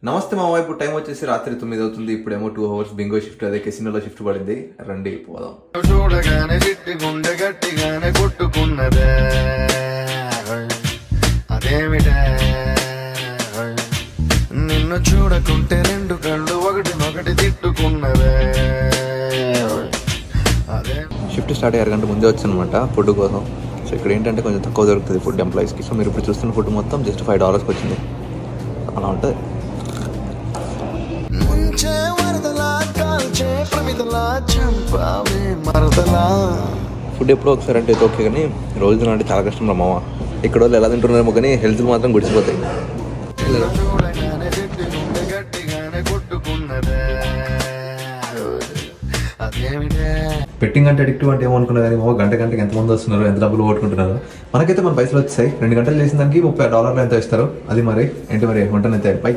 నమస్తే మామ, ఇప్పుడు టైం వచ్చేసి రాత్రి 9 అవుతుంది. ఇప్పుడేమో 2 అవర్స్ బింగో షిఫ్ట్, అదే కెసినోలో షిఫ్ట్ పడింది. రండి పోదాం. చూడగానే చిట్టి గుండె గట్టిగానే కొట్టుకున్నదే, అదేమిటే నిన్ను చూడకుంటే రెండు కళ్ళు ఒకటి తిట్టుకున్నదే. అదే షిఫ్ట్ స్టార్ట్ అయ్యే గంట ముందే వచ్చానమాట ఫుడ్ కోసం. సో ఇక్కడ ఏంటంటే కొంచెం తక్కువ దొరుకుతుంది ఫుడ్ ఎంప్లాయీస్కి. సో మీరు ఇప్పుడు చూస్తున్న ఫుడ్ మొత్తం జస్ట్ $5 వచ్చింది. అలా ఉంటుంది. ఫుడ్ ఎప్పుడో ఒకసారి అంటే ఓకే, కానీ రోజు అంటే చాలా కష్టం రా మామ. ఇక్కడ వాళ్ళు ఎలా తింటున్నారేమో కానీ హెల్త్ మాత్రం గుడిసిపోతాయి. బెట్టింగ్ అంటే అడిక్టివ్ అంటే ఏమనుకున్నా కానీ గంటకి ఎంతమంది వస్తున్నారు, ఎంత డబ్బులు ఓట్టుకుంటున్నారు. మనకైతే మన పైసలు వచ్చాయి. 2 గంటలు చేసిన దానికి $30 ఎంతో ఇస్తారు. అది మరి ఏంటి మరి ఉంటానైతే బై.